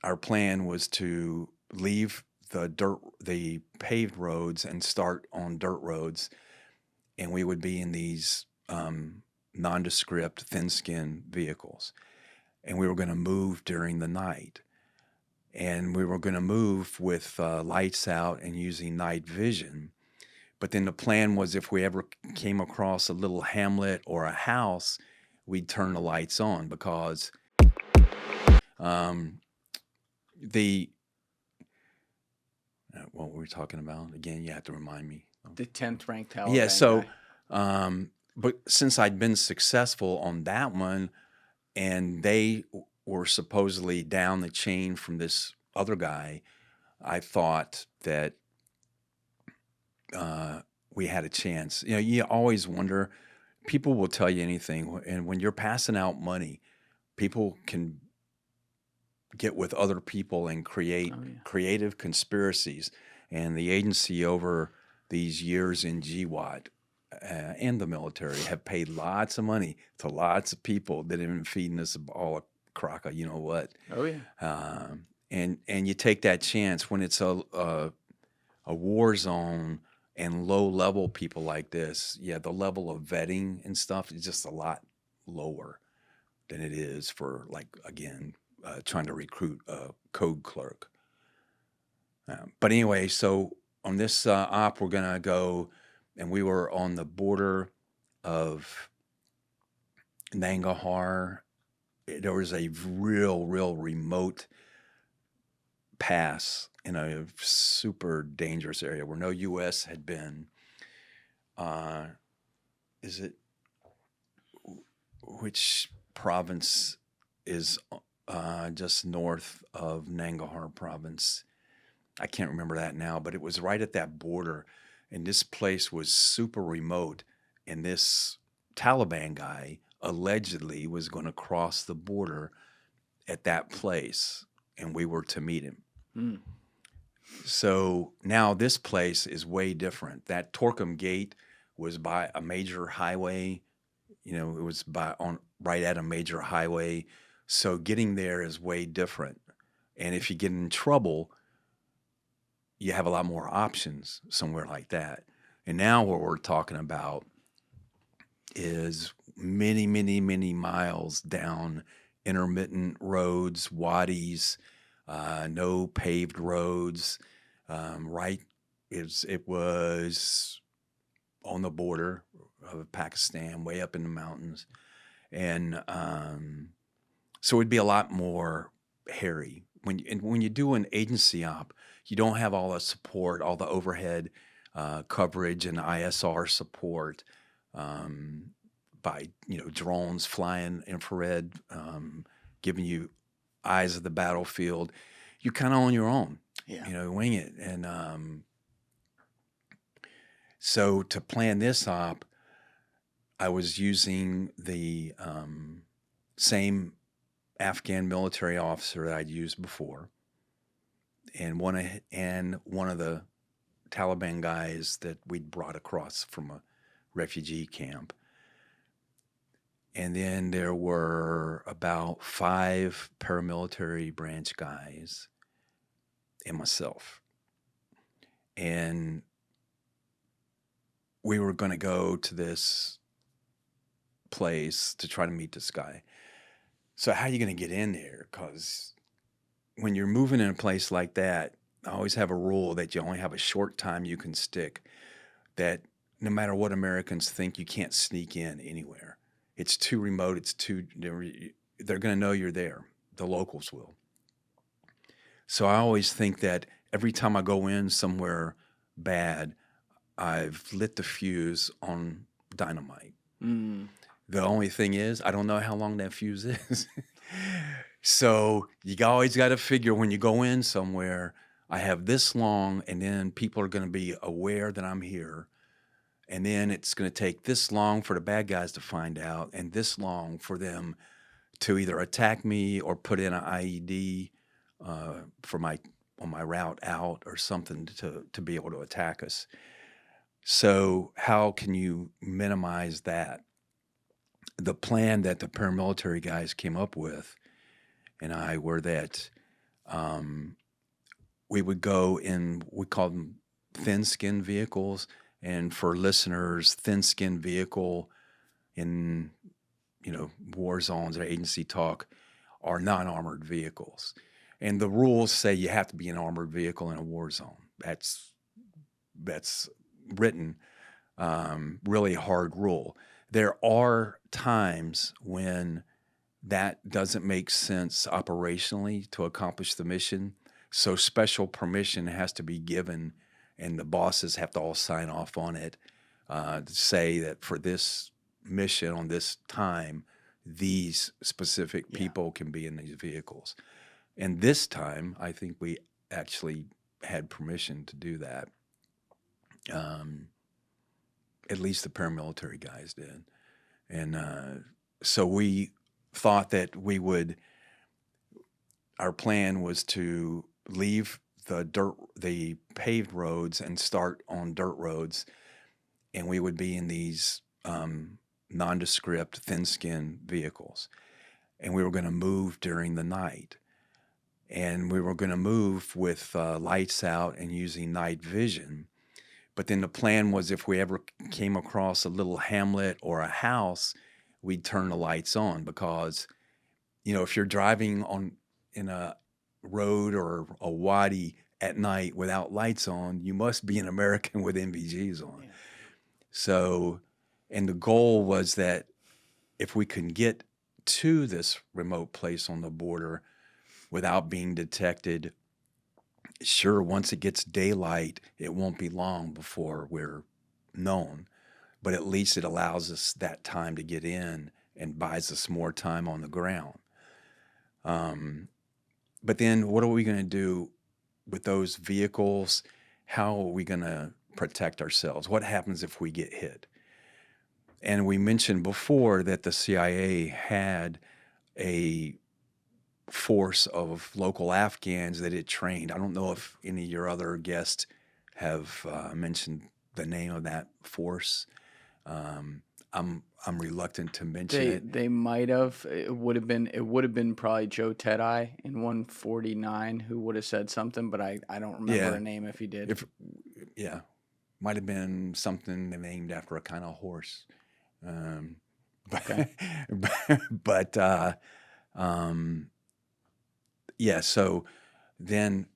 our plan was to leave the paved roads and start on dirt roads, and we would be in these nondescript, thin-skinned vehicles, and we were going to move during the night, and we were going to move with lights out and using night vision. But then the plan was if we ever came across a little hamlet or a house, we'd turn the lights on because um, the what were we talking about again? You have to remind me. The 10th ranked Yeah. Taliban So, guy. but since I'd been successful on that one, and they were supposedly down the chain from this other guy, I thought that we had a chance. You know, you always wonder. People will tell you anything, and when you're passing out money, people can get with other people and create Oh, yeah. creative conspiracies. And the agency over these years in GWAT and the military have paid lots of money to lots of people that have been feeding us all a crock of you know what. Oh, yeah. And you take that chance when it's a war zone and low level people like this. Yeah, the level of vetting and stuff is just a lot lower than it is for like again trying to recruit a code clerk. But anyway, so on this op, we're gonna go, and we were on the border of Nangarhar. There was a real remote pass in a super dangerous area where no U.S. had been. Is it which province is just north of Nangarhar province? I can't remember that now, but it was right at that border, and this place was super remote. And this Taliban guy allegedly was going to cross the border at that place, and we were to meet him. Mm. So now this place is way different. That Torkham Gate was by a major highway. You know, it was right at a major highway. So getting there is way different. And if you get in trouble, you have a lot more options somewhere like that. And now what we're talking about is many miles down intermittent roads, wadis, no paved roads. Right, it was on the border of Pakistan, way up in the mountains, and so it'd be a lot more hairy. When you do an agency op, you don't have all the support, all the overhead coverage and ISR support by drones flying infrared, giving you eyes of the battlefield. You're kind of on your own, wing it. And so to plan this op, I was using the same Afghan military officer that I'd used before, and one of the Taliban guys that we'd brought across from a refugee camp. And then there were about 5 paramilitary branch guys and myself. And we were going to go to this place to try to meet this guy. So how are you going to get in there? Because when you're moving in a place like that, I always have a rule that you only have a short time you can stick, that no matter what Americans think, you can't sneak in anywhere. It's too remote. They're going to know you're there. The locals will. So I always think that every time I go in somewhere bad, I've lit the fuse on dynamite. Mm. The only thing is, I don't know how long that fuse is. So you always got to figure when you go in somewhere, I have this long, and then people are going to be aware that I'm here. And then it's going to take this long for the bad guys to find out, and this long for them to either attack me or put in an IED on my route out or something to be able to attack us. So how can you minimize that? The plan that the paramilitary guys came up with and I were that We would go in, we called them thin-skin vehicles. And for listeners, thin-skin vehicle in, war zones or agency talk are non-armored vehicles. And the rules say you have to be an armored vehicle in a war zone. That's written, really hard rule. There are times when that doesn't make sense operationally to accomplish the mission. So special permission has to be given, and the bosses have to all sign off on it to say that for this mission on this time, these specific people can be in these vehicles. And this time, I think we actually had permission to do that. At least the paramilitary guys did. And so we thought that our plan was to leave the paved roads and start on dirt roads, and we would be in these nondescript, thin-skinned vehicles. And we were going to move during the night. And we were going to move with lights out and using night vision. But then the plan was if we ever came across a little hamlet or a house, we'd turn the lights on because, if you're driving in a road or a wadi at night without lights on, you must be an American with NVGs on. Yeah. So, and the goal was that if we can get to this remote place on the border without being detected, sure, once it gets daylight, it won't be long before we're known, but at least it allows us that time to get in and buys us more time on the ground. But then what are we going to do with those vehicles? How are we going to protect ourselves? What happens if we get hit? And we mentioned before that the CIA had a force of local Afghans that it trained. I don't know if any of your other guests have mentioned the name of that force. I'm reluctant to mention it. They might have. It would have been probably Joe Tedeye in 149 who would have said something, but I don't remember her name if he did. Might have been something named after a kind of horse. Okay. But so then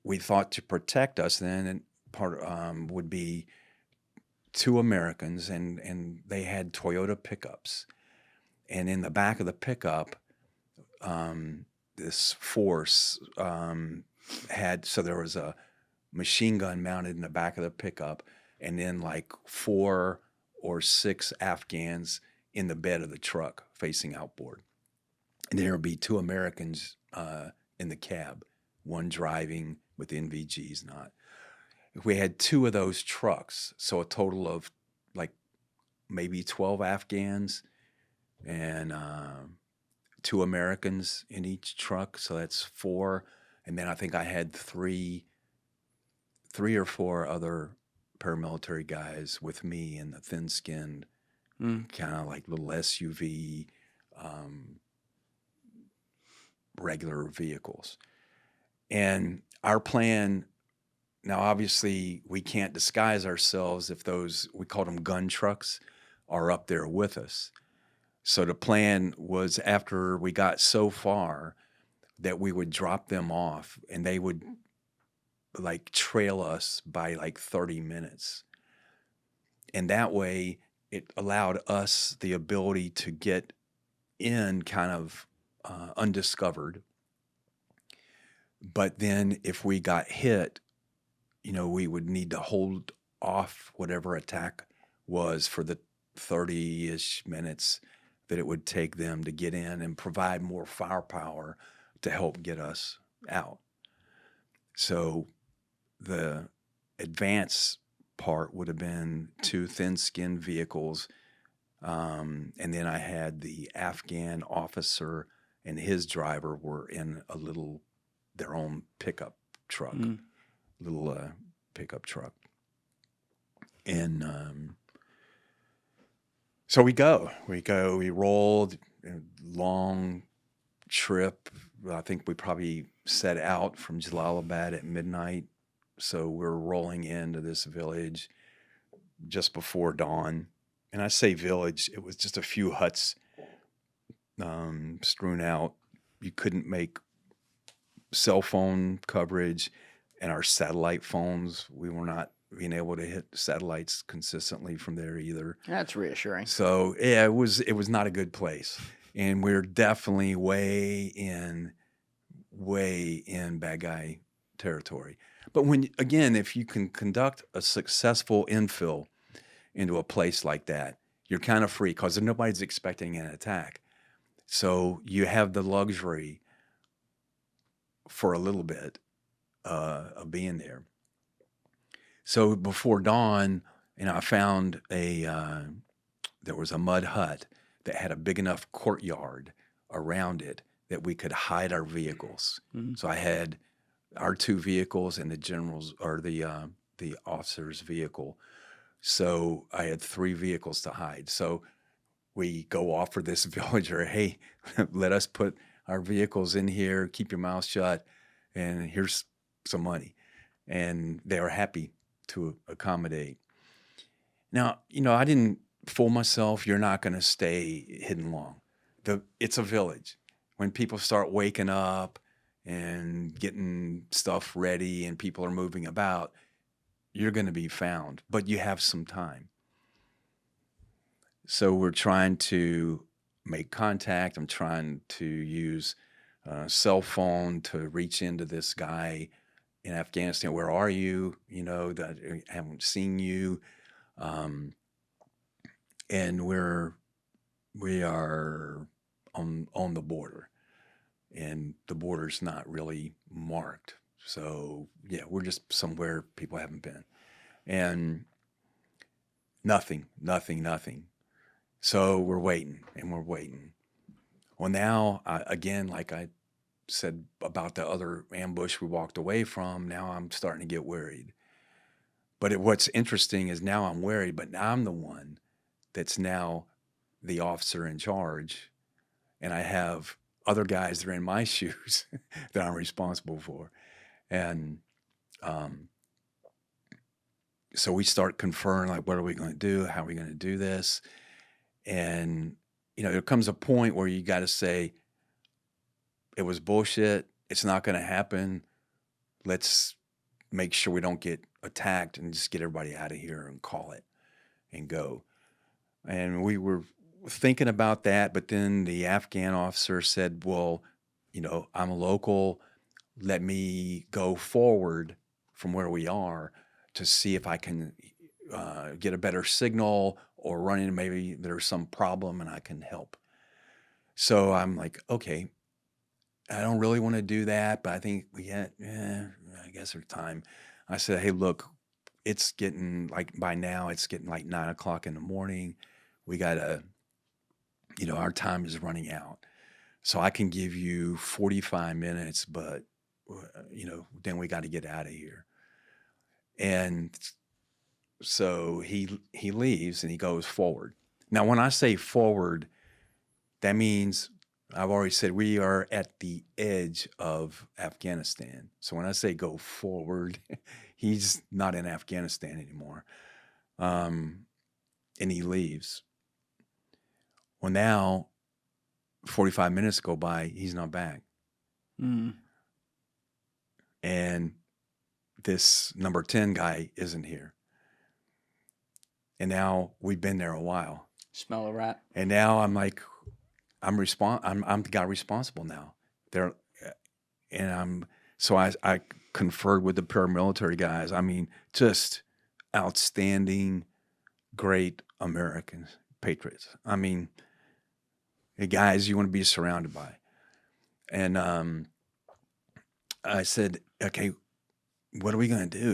we thought to protect us then, and part would be two Americans, and they had Toyota pickups. And in the back of the pickup, this force there was a machine gun mounted in the back of the pickup, and then like 4 or 6 Afghans in the bed of the truck facing outboard. And there would be 2 Americans in the cab, one driving with NVGs not. If we had 2 of those trucks, so a total of like maybe 12 Afghans and 2 Americans in each truck, so that's 4. And then I think I had 3 or 4 other paramilitary guys with me in the thin-skinned, kind of like little SUV, regular vehicles. And our plan, now obviously we can't disguise ourselves if those, we called them gun trucks, are up there with us. So the plan was after we got so far that we would drop them off and they would like trail us by like 30 minutes. And that way it allowed us the ability to get in kind of undiscovered. But then if we got hit, we would need to hold off whatever attack was for the 30-ish minutes that it would take them to get in and provide more firepower to help get us out. So the advance part would have been 2 thin-skinned vehicles. And then I had the Afghan officer and his driver were in their own pickup truck, little pickup truck. And so we rolled long trip. I think we probably set out from Jalalabad at midnight. So we're rolling into this village just before dawn. And I say village, it was just a few huts strewn out. You couldn't make cell phone coverage, and our satellite phones, we were not being able to hit satellites consistently from there either. That's reassuring. So yeah, it was not a good place. And we're definitely way in bad guy territory. But if you can conduct a successful infill into a place like that, you're kind of free because nobody's expecting an attack. So you have the luxury for a little bit of being there. So before dawn, I found there was a mud hut that had a big enough courtyard around it that we could hide our vehicles. Mm-hmm. So I had our 2 vehicles and the general's or the officer's vehicle. So I had 3 vehicles to hide. So we go offer this villager, hey, let us put our vehicles in here, keep your mouth shut, and here's some money. And they were happy to accommodate. Now, I didn't fool myself. You're not going to stay hidden long. It's a village. When people start waking up and getting stuff ready and people are moving about, you're going to be found, but you have some time. So we're trying to make contact. I'm trying to use a cell phone to reach into this guy in Afghanistan. Where are you? That I haven't seen you. And we are on the border, and the border's not really marked. So yeah, we're just somewhere people haven't been, and nothing. So we're waiting. Well, now, again, like I said about the other ambush we walked away from, now I'm starting to get worried. But what's interesting is now I'm worried, but now I'm the one that's now the officer in charge, and I have other guys that are in my shoes that I'm responsible for. And so we start conferring, like, what are we going to do? How are we going to do this? And, there comes a point where you got to say, it was bullshit. It's not going to happen. Let's make sure we don't get attacked and just get everybody out of here and call it and go. And we were thinking about that, but then the Afghan officer said, well, I'm a local. Let me go forward from where we are to see if I can get a better signal or run into maybe there's some problem and I can help. So I'm like, okay, I don't really want to do that, but I think I guess there's time. I said, hey, look, it's getting by now it's getting 9:00 in the morning. We gotta, our time is running out. So I can give you 45 minutes, but then we got to get out of here. And so he leaves and he goes forward. Now, when I say forward, that means I've already said we are at the edge of Afghanistan. So when I say go forward, he's not in Afghanistan anymore. And he leaves. Well, now 45 minutes go by, he's not back. Mm. And this number 10 guy isn't here. And now we've been there a while. Smell a rat. And now I'm like, I'm the guy responsible now. So I conferred with the paramilitary guys. I mean, just outstanding, great Americans, patriots. I mean, the guys you want to be surrounded by. And I said, okay, what are we going to do?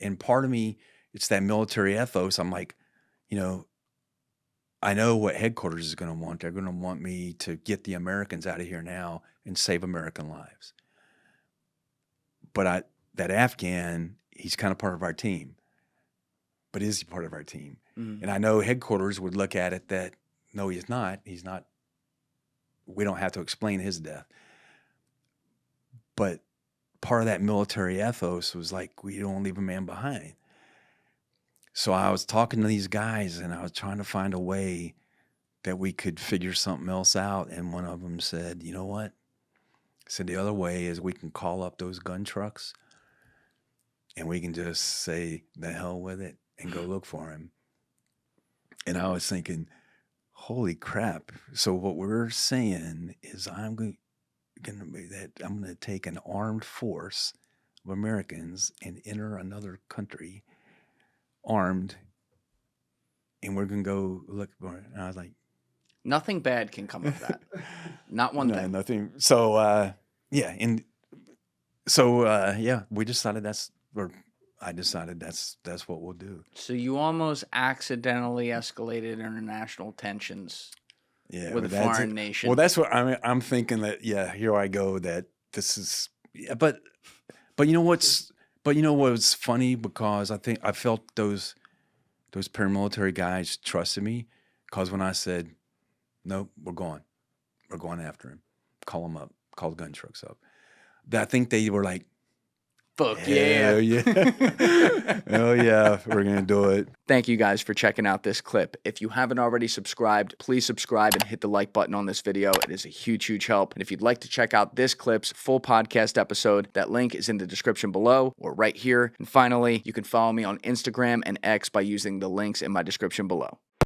And part of me, it's that military ethos. I'm like, I know what headquarters is going to want. They're going to want me to get the Americans out of here now and save American lives. But that Afghan, he's kind of part of our team. But is he part of our team? Mm. And I know headquarters would look at it that, no, he's not. He's not we don't have to explain his death. But part of that military ethos was like, we don't leave a man behind. So I was talking to these guys, and I was trying to find a way that we could figure something else out. And one of them said, you know what? Said the other way is we can call up those gun trucks and we can just say the hell with it and go look for him. And I was thinking, holy crap. So what we're saying is I'm going to take an armed force of Americans and enter another country armed, and we're going to go look for it. And I was like, nothing bad can come of that. Not one thing. Nothing. So, yeah. And so, we decided I decided that's what we'll do. So you almost accidentally escalated international tensions with a foreign nation. Well, that's what I'm thinking that, here I go, that this is, but you know what's funny, because I think I felt those paramilitary guys trusted me, because when I said, nope, we're going after him, call him up, call the gun trucks up, I think they were like, fuck yeah. Oh yeah, we're going to do it. Thank you guys for checking out this clip. If you haven't already subscribed, please subscribe and hit the like button on this video. It is a huge, huge help. And if you'd like to check out this clip's full podcast episode, that link is in the description below or right here. And finally, you can follow me on Instagram and X by using the links in my description below.